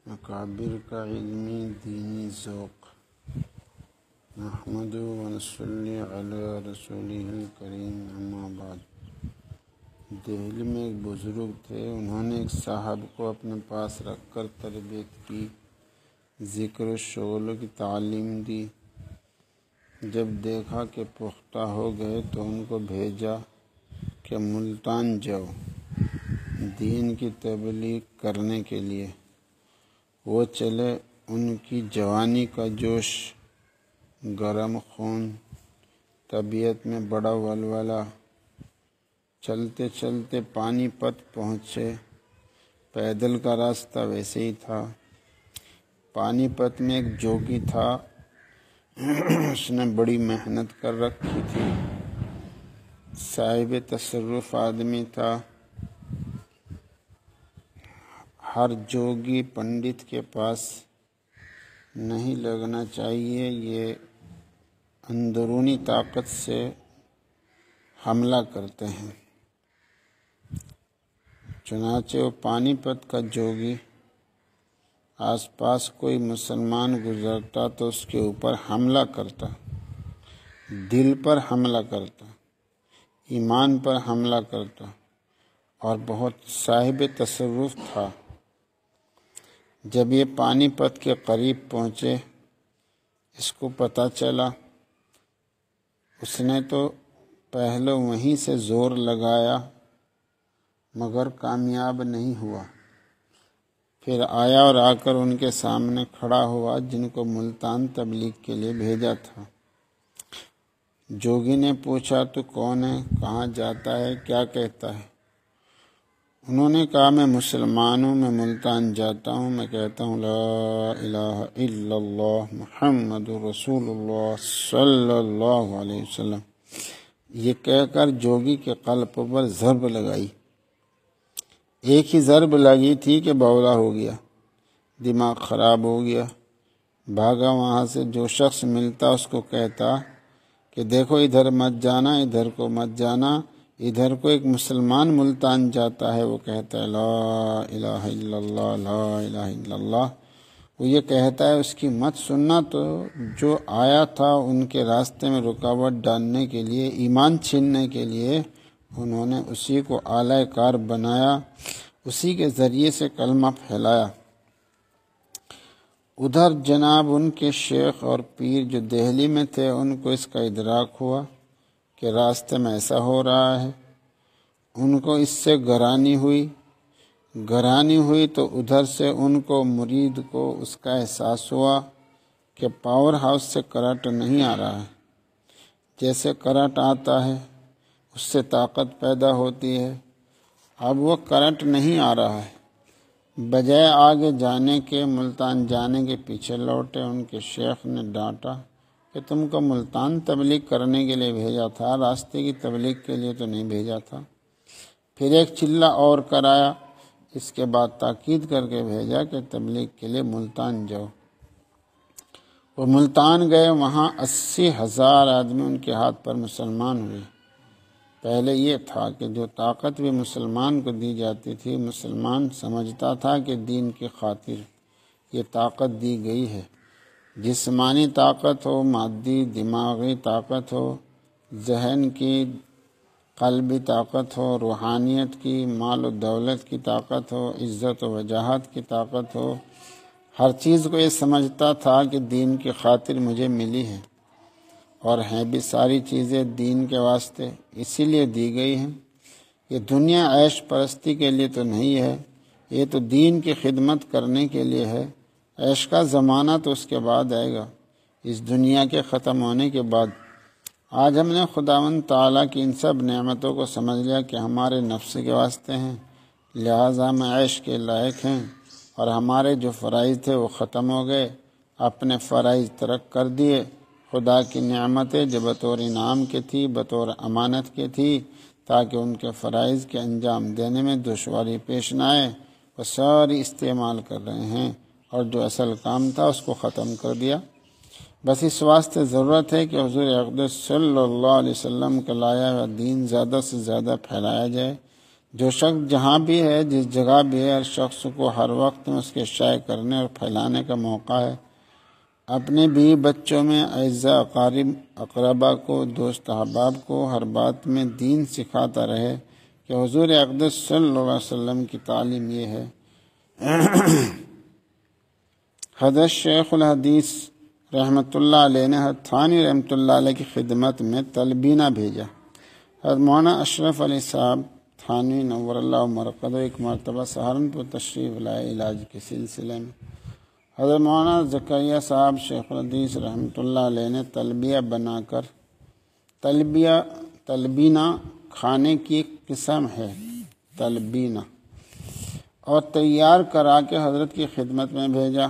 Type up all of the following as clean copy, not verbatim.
اکابر کا علمی دینی ذوق۔ نحمد و نصلی علی رسولہ الکریم، اما بعد۔ دہلی میں ایک بزرگ تھے، انہوں نے ایک صاحب کو اپنے پاس رکھ کر تربیت کی، ذکر و شغل کی تعلیم دی۔ جب دیکھا کہ پختہ ہو گئے تو ان کو بھیجا کہ ملتان جاؤ دین کی تبلیغ کرنے کے لیے۔ وہ چلے، ان کی جوانی کا جوش، گرم خون، طبیعت میں بڑا ولولہ۔ چلتے چلتے پانی پت پہنچے۔ پیدل کا راستہ ویسے ہی تھا۔ پانی پت میں ایک جوگی تھا، اس نے بڑی محنت کر رکھی تھی، صاحب تصرف آدمی تھا۔ ہر جوگی پنڈت کے پاس نہیں لگنا چاہیے، یہ اندرونی طاقت سے حملہ کرتے ہیں۔ چنانچہ وہ پانی پت کا جوگی آس پاس کوئی مسلمان گزرتا تو اس کے اوپر حملہ کرتا، دل پر حملہ کرتا، ایمان پر حملہ کرتا، اور بہت صاحب تصرف تھا۔ جب یہ پانی پت کے قریب پہنچے، اس کو پتہ چلا، اس نے تو پہلے وہیں سے زور لگایا مگر کامیاب نہیں ہوا۔ پھر آیا اور آ کر ان کے سامنے کھڑا ہوا جن کو ملتان تبلیغ کے لیے بھیجا تھا۔ جوگی نے پوچھا، تو کون ہے، کہاں جاتا ہے، کیا کہتا ہے؟ انہوں نے کہا، میں مسلمان ہوں، میں ملتان جاتا ہوں، میں کہتا ہوں لا الہ الا اللہ محمد رسول اللہ صلی اللہ علیہ وسلم۔ یہ کہہ کر جوگی کے قلب پر ضرب لگائی۔ ایک ہی ضرب لگی تھی کہ بولا ہو گیا، دماغ خراب ہو گیا۔ بھاگا وہاں سے، جو شخص ملتا اس کو کہتا کہ دیکھو ادھر مت جانا، ادھر کو مت جانا، ادھر کو ایک مسلمان ملتان جاتا ہے، وہ کہتا ہے لا الہ الا اللہ، لا الہ الا اللہ۔ وہ یہ کہتا ہے اس کی مت سننا۔ تو جو آیا تھا ان کے راستے میں رکاوٹ ڈالنے کے لیے، ایمان چھیننے کے لیے، انہوں نے اسی کو آلہ کار بنایا، اسی کے ذریعے سے کلمہ پھیلایا۔ ادھر جناب ان کے شیخ اور پیر جو دہلی میں تھے، ان کو اس کا ادراک ہوا کہ راستے میں ایسا ہو رہا ہے۔ ان کو اس سے گرانی ہوئی تو ادھر سے ان کو مرید کو اس کا احساس ہوا کہ پاور ہاؤس سے کرنٹ نہیں آ رہا ہے۔ جیسے کرنٹ آتا ہے اس سے طاقت پیدا ہوتی ہے، اب وہ کرنٹ نہیں آ رہا ہے۔ بجائے آگے جانے کے، ملتان جانے کے، پیچھے لوٹے۔ ان کے شیخ نے ڈانٹا کہ تم کو ملتان تبلیغ کرنے کے لیے بھیجا تھا، راستے کی تبلیغ کے لیے تو نہیں بھیجا تھا۔ پھر ایک چلہ اور کرایا، اس کے بعد تاکید کر کے بھیجا کہ تبلیغ کے لیے ملتان جاؤ۔ وہ ملتان گئے، وہاں 80,000 آدمی ان کے ہاتھ پر مسلمان ہوئے۔ پہلے یہ تھا کہ جو طاقت بھی مسلمان کو دی جاتی تھی، مسلمان سمجھتا تھا کہ دین کی خاطر یہ طاقت دی گئی ہے۔ جسمانی طاقت ہو، مادی دماغی طاقت ہو، ذہن کی قلبی طاقت ہو، روحانیت کی، مال و دولت کی طاقت ہو، عزت و وجاہت کی طاقت ہو، ہر چیز کو یہ سمجھتا تھا کہ دین کی خاطر مجھے ملی ہے، اور ہیں بھی ساری چیزیں دین کے واسطے، اسی لیے دی گئی ہیں۔ یہ دنیا عیش پرستی کے لیے تو نہیں ہے، یہ تو دین کی خدمت کرنے کے لیے ہے۔ عیش کا زمانہ تو اس کے بعد آئے گا، اس دنیا کے ختم ہونے کے بعد۔ آج ہم نے خداوند تعالیٰ کی ان سب نعمتوں کو سمجھ لیا کہ ہمارے نفس کے واسطے ہیں، لہٰذا ہم عیش کے لائق ہیں، اور ہمارے جو فرائض تھے وہ ختم ہو گئے، اپنے فرائض ترک کر دیے۔ خدا کی نعمتیں جو بطور انعام کے تھی، بطور امانت کے تھی، تاکہ ان کے فرائض کے انجام دینے میں دشواری پیش نہ آئے، وہ ساری استعمال کر رہے ہیں، اور جو اصل کام تھا اس کو ختم کر دیا۔ بس اس واسطے ضرورت ہے کہ حضور اقدس صلی اللہ علیہ وسلم کا لایا ہوا دین زیادہ سے زیادہ پھیلایا جائے، جو شخص جہاں بھی ہے، جس جگہ بھی ہے، ہر شخص کو ہر وقت میں اس کے شائع کرنے اور پھیلانے کا موقع ہے۔ اپنے بیوی بچوں میں، اعزاء اقارب اقربا کو، دوست احباب کو ہر بات میں دین سکھاتا رہے کہ حضور اقدس صلی اللہ علیہ وسلم کی تعلیم یہ ہے۔ حضرت شیخ الحدیث رحمۃ اللہ علیہ نے حضرت تھانوی رحمۃ اللہ علیہ کی خدمت میں تلبینہ بھیجا۔ حضرت مولانا اشرف علی صاحب تھانوی نور اللہ مرقدہ ایک مرتبہ سہارنپور تشریف لائے علاج کے سلسلے میں۔ حضرت مولانا زکریا صاحب شیخ الحدیث رحمۃ اللہ علیہ نے تلبیہ بنا کر، تلبینہ کھانے کی ایک قسم ہے، تلبینہ، اور تیار کرا کے حضرت کی خدمت میں بھیجا،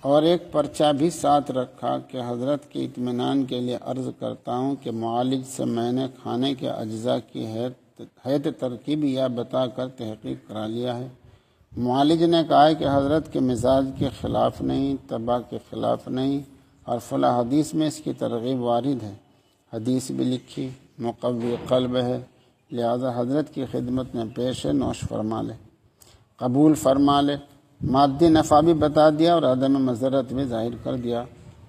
اور ایک پرچہ بھی ساتھ رکھا کہ حضرت کے اطمینان کے لیے عرض کرتا ہوں کہ معالج سے میں نے کھانے کے اجزاء کی حیث ترکیبیہ بتا کر تحقیق کرا لیا ہے۔ معالج نے کہا ہے کہ حضرت کے مزاج کے خلاف نہیں، طبع کے خلاف نہیں، اور فلاں حدیث میں اس کی ترغیب وارد ہے، حدیث بھی لکھی، مقوی قلب ہے، لہذا حضرت کی خدمت میں پیش ہے، نوش فرما لے، قبول فرما لے۔ مادی نفع بھی بتا دیا اور عدم مضرت بھی ظاہر کر دیا،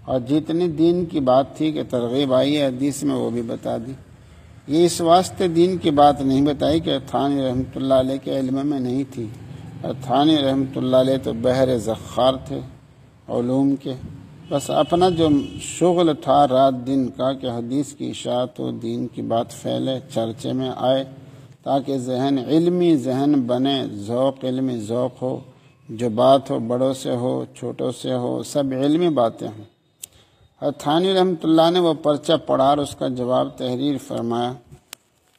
اور جتنی دین کی بات تھی کہ ترغیب آئی ہے حدیث میں وہ بھی بتا دی۔ یہ اس واسطے دین کی بات نہیں بتائی کہ تھانوی رحمۃ اللہ علیہ کے علم میں نہیں تھی۔ تھانوی رحمۃ اللہ علیہ تو بحر زخار تھے علوم کے، بس اپنا جو شغل تھا رات دن کا کہ حدیث کی اشاعت ہو، دین کی بات پھیلے، چرچے میں آئے، تاکہ ذہن علمی ذہن بنے، ذوق علمی ذوق ہو، جو بات ہو بڑوں سے ہو چھوٹوں سے ہو، سب علمی باتیں ہوں۔ تھانوی رحمۃ اللہ نے وہ پرچہ پڑھا اور اس کا جواب تحریر فرمایا۔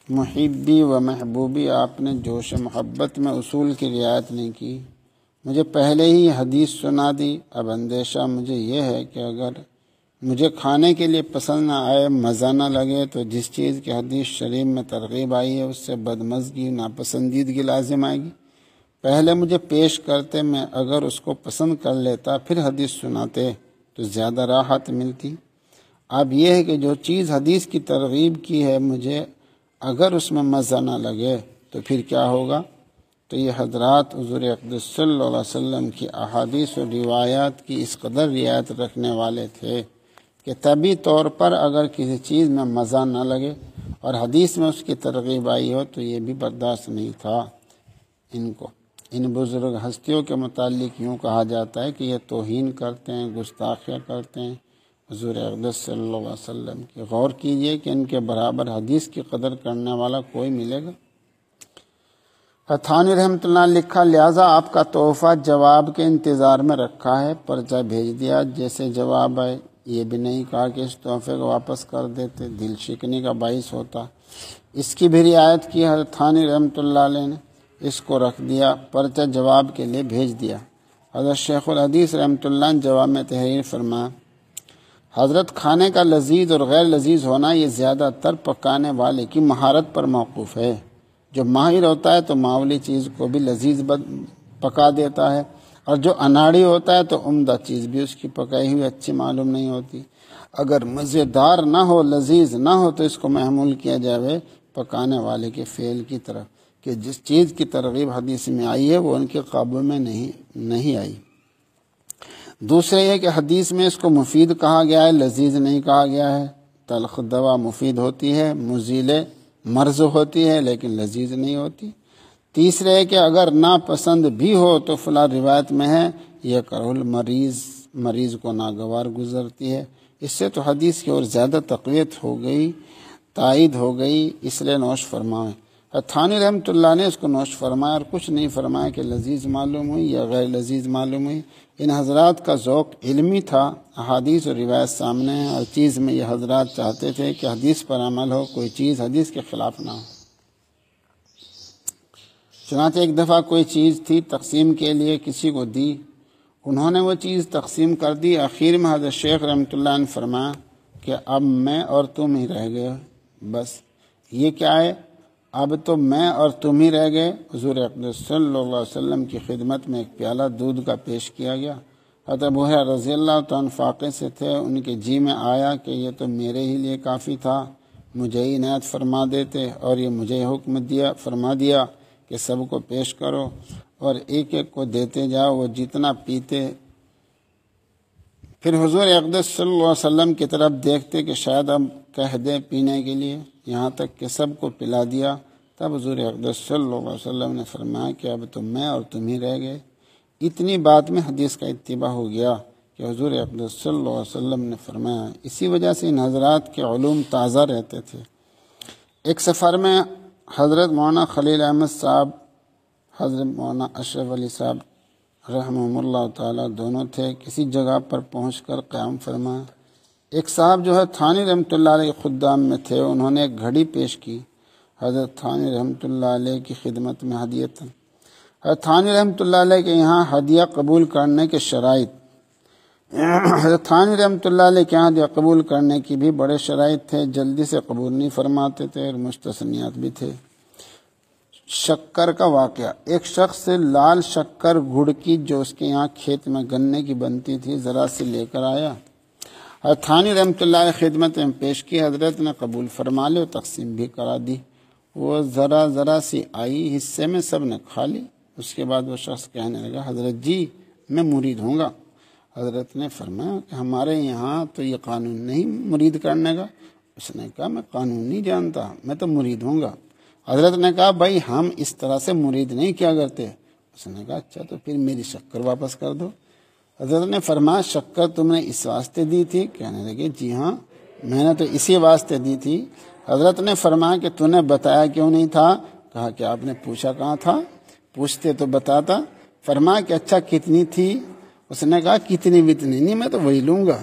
محبی و محبوبی، آپ نے جوش محبت میں اصول کی رعایت نہیں کی، مجھے پہلے ہی حدیث سنا دی۔ اب اندیشہ مجھے یہ ہے کہ اگر مجھے کھانے کے لیے پسند نہ آئے، مزہ نہ لگے، تو جس چیز کی حدیث شریف میں ترغیب آئی ہے اس سے بدمزگی، ناپسندیدگی لازم آئے گی۔ پہلے مجھے پیش کرتے، میں اگر اس کو پسند کر لیتا پھر حدیث سناتے تو زیادہ راحت ملتی۔ اب یہ ہے کہ جو چیز حدیث کی ترغیب کی ہے، مجھے اگر اس میں مزہ نہ لگے تو پھر کیا ہوگا؟ تو یہ حضرات حضور اقدس صلی اللہ علیہ وسلم کی احادیث و روایات کی اس قدر رعایت رکھنے والے تھے کہ طبی طور پر اگر کسی چیز میں مزہ نہ لگے اور حدیث میں اس کی ترغیب آئی ہو تو یہ بھی برداشت نہیں تھا۔ ان بزرگ ہستیوں کے متعلق یوں کہا جاتا ہے کہ یہ توہین کرتے ہیں، گستاخیاں کرتے ہیں حضور اقدس صلی اللہ علیہ وسلم کی۔ غور کیجئے کہ ان کے برابر حدیث کی قدر کرنے والا کوئی ملے گا؟ تھانوی رحمۃ اللہ نے لکھا، لہٰذا آپ کا تحفہ جواب کے انتظار میں رکھا ہے، پرچہ بھیج دیا، جیسے جواب آئے۔ یہ بھی نہیں کہا کہ اس تحفے کو واپس کر دیتے، دل شکنی کا باعث ہوتا۔ اس کی بھی رعایت کی حضرت تھانوی رحمۃ اللہ علیہ نے، اس کو رکھ دیا، پرچہ جواب کے لیے بھیج دیا۔ حضرت شیخ الحدیث رحمۃ اللہ نے جواب میں تحریر فرمایا، حضرت کھانے کا لذیذ اور غیر لذیذ ہونا یہ زیادہ تر پکانے والے کی مہارت پر موقوف ہے۔ جو ماہر ہوتا ہے تو معمولی چیز کو بھی لذیذ پکا دیتا ہے، اور جو اناڑی ہوتا ہے تو عمدہ چیز بھی اس کی پکائی ہوئی اچھی معلوم نہیں ہوتی۔ اگر مزیدار نہ ہو، لذیذ نہ ہو، تو اس کو محمول کیا جائے پکانے والے کے فعل کی طرف کہ جس چیز کی ترغیب حدیث میں آئی ہے وہ ان کے قابو میں نہیں آئی۔ دوسرے یہ کہ حدیث میں اس کو مفید کہا گیا ہے، لذیذ نہیں کہا گیا ہے۔ تلخ دوا مفید ہوتی ہے، مزیل مرض ہوتی ہے، لیکن لذیذ نہیں ہوتی۔ تیسرے ہے کہ اگر ناپسند بھی ہو تو فلاں روایت میں ہے، یہ کرہ مریض کو ناگوار گزرتی ہے۔ اس سے تو حدیث کی اور زیادہ تقویت ہو گئی، تائید ہو گئی، اس لیے نوش فرمائیں۔ تھانوی رحمۃ اللہ نے اس کو نوش فرمایا اور کچھ نہیں فرمایا کہ لذیذ معلوم ہوئی یا غیر لذیذ معلوم ہوئی۔ ان حضرات کا ذوق علمی تھا، احادیث اور روایت سامنے ہیں، ہر چیز میں یہ حضرات چاہتے تھے کہ حدیث پر عمل ہو، کوئی چیز حدیث کے خلاف نہ ہو۔ چنانچہ ایک دفعہ کوئی چیز تھی، تقسیم کے لیے کسی کو دی، انہوں نے وہ چیز تقسیم کر دی۔ آخر میں حضرت شیخ رحمۃ اللہ نے فرمایا کہ اب میں اور تم ہی رہ گئے، بس۔ یہ کیا ہے؟ اب تو میں اور تم ہی رہ گئے۔ حضور اقدس صلی اللہ علیہ وسلم کی خدمت میں ایک پیالہ دودھ کا پیش کیا گیا۔ حضرت ابو ہریرہ رضی اللہ تعالیٰ عنہ فاقے سے تھے، ان کے جی میں آیا کہ یہ تو میرے ہی لیے کافی تھا، مجھے عنایت فرما دیتے اور یہ مجھے حکم فرما دیا کہ سب کو پیش کرو اور ایک ایک کو دیتے جاؤ وہ جتنا پیتے۔ پھر حضور اقدس صلی اللہ علیہ وسلم کی طرف دیکھتے کہ شاید اب کہہ دیں پینے کے لیے، یہاں تک کہ سب کو پلا دیا۔ تب حضور اقدس صلی اللہ علیہ وسلم نے فرمایا کہ اب تو میں اور تم ہی رہ گئے۔ اتنی بات میں حدیث کا اتباع ہو گیا کہ حضور اقدس صلی اللہ علیہ وسلم نے فرمایا۔ اسی وجہ سے ان حضرات کے علوم تازہ رہتے تھے۔ ایک سفر میں حضرت مولانا خلیل احمد صاحب، حضرت مولانا اشرف علی صاحب رحمہ اللہ تعالیٰ دونوں تھے۔ کسی جگہ پر پہنچ کر قیام فرمایا۔ ایک صاحب جو ہے تھانی رحمۃ اللہ علیہ خدام میں تھے، انہوں نے ایک گھڑی پیش کی حضرت تھانی رحمۃ اللہ علیہ کی خدمت میں ہدیۃً۔ حضرت تھانی رحمۃ اللہ علیہ کے یہاں ہدیہ قبول کرنے کے شرائط، حضرت تھانی رحمۃ اللہ علیہ کے یہاں ہدیہ قبول کرنے کی بھی بڑے شرائط تھے، جلدی سے قبول نہیں فرماتے تھے اور مستثنیات بھی تھے۔ شکر کا واقعہ، ایک شخص سے لال شکر گڑ کی جو اس کے یہاں کھیت میں گنے کی بنتی تھی ذرا سے لے کر آیا۔ حضرت تھانی رحمۃ اللہ علیہ خدمت میں پیش کی، حضرت نے قبول فرما لی اور تقسیم بھی کرا دی۔ وہ ذرا سی آئی، حصے میں سب نے کھا لی۔ اس کے بعد وہ شخص کہنے لگا حضرت جی میں مرید ہوں گا۔ حضرت نے فرمایا کہ ہمارے یہاں تو یہ قانون نہیں مرید کرنے کا۔ اس نے کہا میں قانون نہیں جانتا، میں تو مرید ہوں گا۔ حضرت نے کہا بھائی ہم اس طرح سے مرید نہیں کیا کرتے۔ اس نے کہا اچھا تو پھر میری شکر واپس کر دو۔ حضرت نے فرمایا شکر تم نے اس واسطے دی تھی؟ کہنے لگے جی ہاں میں نے تو اسی واسطے دی تھی۔ حضرت نے فرمایا کہ تو نے بتایا کیوں نہیں تھا؟ کہا کہ آپ نے پوچھا کہاں تھا، پوچھتے تو بتاتا۔ فرمایا کہ اچھا کتنی تھی؟ اس نے کہا کتنی وتنی نہیں، میں تو وہی لوں گا۔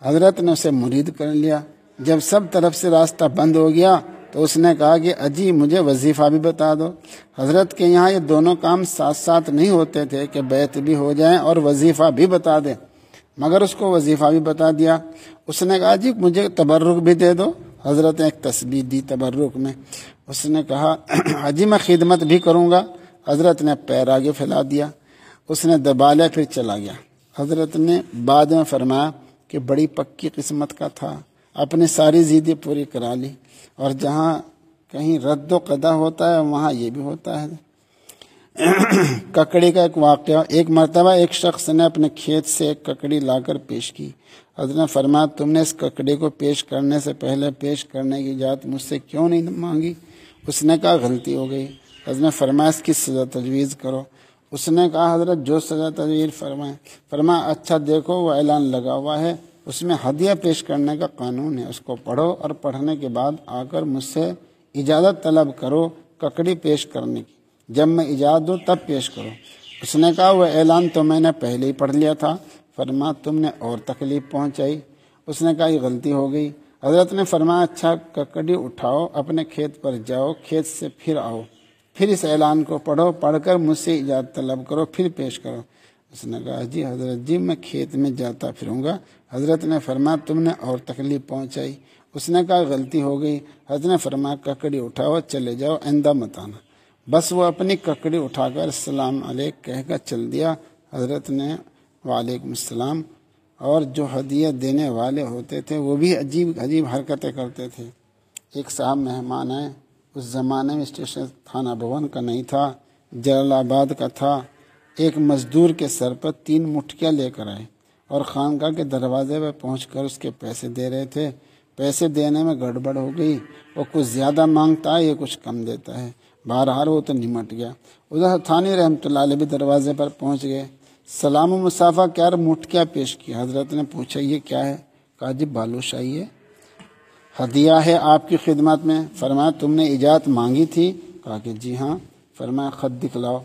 حضرت نے اسے مرید کر لیا۔ جب سب طرف سے راستہ بند ہو گیا تو اس نے کہا کہ اجی مجھے وظیفہ بھی بتا دو۔ حضرت کے یہاں یہ دونوں کام ساتھ ساتھ نہیں ہوتے تھے کہ بیعت بھی ہو جائیں اور وظیفہ بھی بتا دیں، مگر اس کو وظیفہ بھی بتا دیا۔ اس نے کہا جی مجھے تبرک بھی دے دو۔ حضرت نے ایک تسبیح دی تبرک میں۔ اس نے کہا اجی میں خدمت بھی کروں گا۔ حضرت نے پیر آگے پھیلا دیا، اس نے دبا لیا، پھر چلا گیا۔ حضرت نے بعد میں فرمایا کہ بڑی پکی قسمت کا تھا، اپنی ساری ضدیں پوری کرا لی، اور جہاں کہیں رد و قدا ہوتا ہے وہاں یہ بھی ہوتا ہے۔ ککڑی کا ایک واقعہ، ایک مرتبہ ایک شخص نے اپنے کھیت سے ایک ککڑی لا کر پیش کی۔ حضرت نے فرمایا تم نے اس ککڑی کو پیش کرنے سے پہلے پیش کرنے کی اجازت مجھ سے کیوں نہیں مانگی؟ اس نے کہا غلطی ہو گئی۔ حضرت نے فرمایا اس کی سزا تجویز کرو۔ اس نے کہا حضرت جو سزا تجویز فرمائیں۔ فرمایا اچھا دیکھو وہ اعلان لگا ہوا ہے، اس میں ہدیہ پیش کرنے کا قانون ہے، اس کو پڑھو اور پڑھنے کے بعد آ کر مجھ سے اجازت طلب کرو ککڑی پیش کرنے کی، جب میں اجازت دوں تب پیش کرو۔ اس نے کہا وہ اعلان تو میں نے پہلے ہی پڑھ لیا تھا۔ فرمایا تم نے اور تکلیف پہنچائی۔ اس نے کہا یہ غلطی ہو گئی۔ حضرت نے فرمایا اچھا ککڑی اٹھاؤ، اپنے کھیت پر جاؤ، کھیت سے پھر آؤ، پھر اس اعلان کو پڑھو، پڑھ کر مجھ سے اجازت طلب کرو، پھر پیش کرو۔ اس نے کہا جی حضرت جی میں کھیت میں جاتا پھروں گا۔ حضرت نے فرمایا تم نے اور تکلیف پہنچائی۔ اس نے کہا غلطی ہو گئی۔ حضرت نے فرمایا ککڑی اٹھاؤ چلے جاؤ، آئندہ مت آنا۔ بس وہ اپنی ککڑی اٹھا کر السلام علیکم کہہ کر چل دیا۔ حضرت نے وعلیکم السلام، اور جو ہدیہ دینے والے ہوتے تھے وہ بھی عجیب عجیب حرکتیں کرتے تھے۔ ایک صاحب مہمان آئے، اس زمانے میں اسٹیشن تھانہ بھون کا نہیں تھا، جلال آباد کا تھا۔ ایک مزدور کے سر پر 3 مٹکیاں لے کر آئے اور خانقاہ کے دروازے پہ پہنچ کر اس کے پیسے دے رہے تھے۔ پیسے دینے میں گڑبڑ ہو گئی، وہ کچھ زیادہ مانگتا ہے، یہ کچھ کم دیتا ہے۔ بہرحال وہ تو نمٹ گیا۔ ادھر تھانی رحمۃ اللہ علیہ بھی دروازے پر پہنچ گئے، سلام و مصافحہ کیا مٹکیاں پیش کی۔ حضرت نے پوچھا یہ کیا ہے؟ کہا جی بالوشاہی ہے، ہدیہ ہے آپ کی خدمت میں۔ فرمایا تم نے اجازت مانگی تھی؟ کہا کہ جی ہاں۔ فرمایا خط دکھلاؤ۔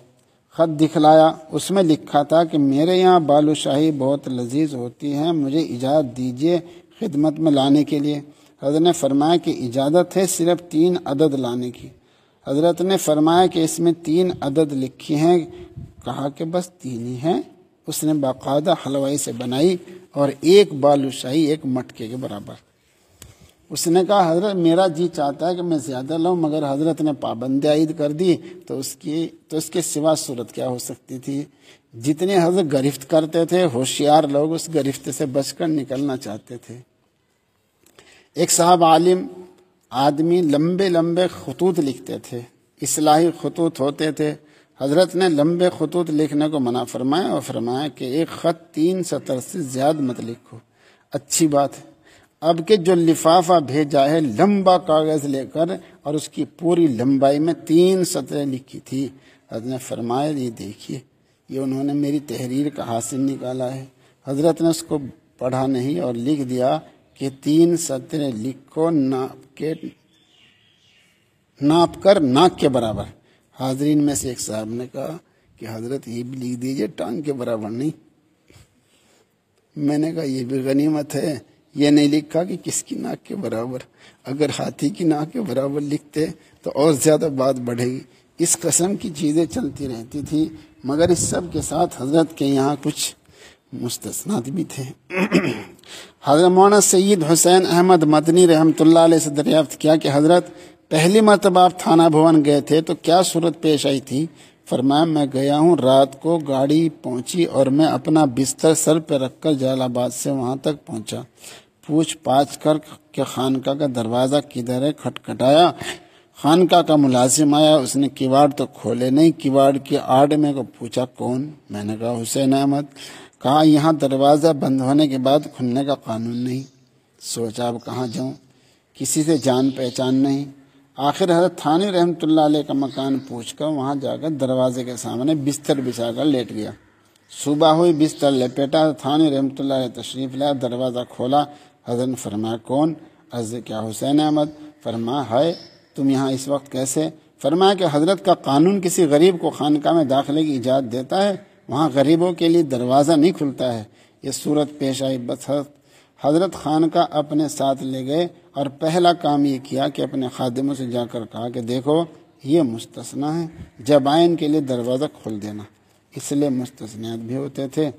خط دکھلایا، اس میں لکھا تھا کہ میرے یہاں بالوشاہی بہت لذیذ ہوتی ہے، مجھے اجازت دیجیے خدمت میں لانے کے لیے۔ حضرت نے فرمایا کہ اجازت ہے صرف 3 عدد لانے کی۔ حضرت نے فرمایا کہ اس میں 3 عدد لکھی ہیں۔ کہا کہ بس 3 ہی ہیں۔ اس نے باقاعدہ حلوائی سے بنائی اور ایک بالوشاہی ایک مٹکے کے برابر۔ اس نے کہا حضرت میرا جی چاہتا ہے کہ میں زیادہ لوں، مگر حضرت نے پابندی عائد کر دی تو اس کے سوا صورت کیا ہو سکتی تھی؟ جتنے حضرت گرفت کرتے تھے ہوشیار لوگ اس گرفت سے بچ کر نکلنا چاہتے تھے۔ ایک صاحب عالم آدمی لمبے لمبے خطوط لکھتے تھے، اصلاحی خطوط ہوتے تھے، حضرت نے لمبے خطوط لکھنے کو منع فرمایا اور فرمایا کہ ایک خط 3 سطر سے زیادہ مت لکھو۔ اچھی بات ہے، اب کہ جو لفافہ بھیجا ہے لمبا کاغذ لے کر اور اس کی پوری لمبائی میں 3 سطریں لکھی تھی، حضرت نے فرمایا یہ دیکھیے، یہ انہوں نے میری تحریر کا حاصل نکالا ہے۔ حضرت نے اس کو پڑھا نہیں اور لکھ دیا کہ 3 سطریں لکھو ناپ کر ناک کے برابر۔ حاضرین میں سے ایک صاحب نے کہا کہ حضرت یہ بھی لکھ دیجئے ٹانگ کے برابر نہیں۔ میں نے کہا یہ بھی غنیمت ہے، یہ نہیں لکھا کہ کس کی ناک کے برابر، اگر ہاتھی کی ناک کے برابر لکھتے تو اور زیادہ بات بڑھے گی۔ اس قسم کی چیزیں چلتی رہتی تھی، مگر اس سب کے ساتھ حضرت کے یہاں کچھ مستثنات بھی تھے۔ حضرت مولانا سید حسین احمد مدنی رحمۃ اللہ علیہ سے دریافت کیا کہ حضرت پہلی مرتبہ آپ تھانہ بھون گئے تھے تو کیا صورت پیش آئی تھی؟ فرمایا میں گیا ہوں، رات کو گاڑی پہنچی اور میں اپنا بستر سر پہ رکھ کر جلال آباد سے وہاں تک پہنچا، پوچھ پاچھ کر کہ خانقاہ کا دروازہ کدھر ہے کھٹکھٹایا، خانقاہ کا ملازم آیا، اس نے کواڑ تو کھولے نہیں، کواڑ کی آڑ میں کو پوچھا کون؟ میں نے کہا حسین احمد۔ کہا یہاں دروازہ بند ہونے کے بعد کھلنے کا قانون نہیں۔ سوچا اب کہاں جاؤں، کسی سے جان پہچان نہیں۔ آخر حضرت تھانوی رحمۃ اللہ علیہ کا مکان پوچھ کر وہاں جا کر دروازے کے سامنے بستر بچھا کر لیٹ گیا۔ صبح ہوئی، بستر لپیٹا، تھانوی رحمۃ اللہ علیہ تشریف لایا، دروازہ کھولا، حضرت نے فرمایا کون؟ عرض کیا حسین احمد؟ فرمایا ہے تم یہاں اس وقت کیسے؟ فرمایا کہ حضرت کا قانون کسی غریب کو خانقاہ میں داخلے کی اجازت دیتا ہے، وہاں غریبوں کے لیے دروازہ نہیں کھلتا ہے۔ یہ صورت پیش آئی، بس حضرت خانقاہ اپنے ساتھ لے گئے اور پہلا کام یہ کیا کہ اپنے خادموں سے جا کر کہا کہ دیکھو یہ مستثنی ہے، جب آئیں ان کے لیے دروازہ کھول دینا۔ اس لیے مستثنیات بھی ہوتے تھے۔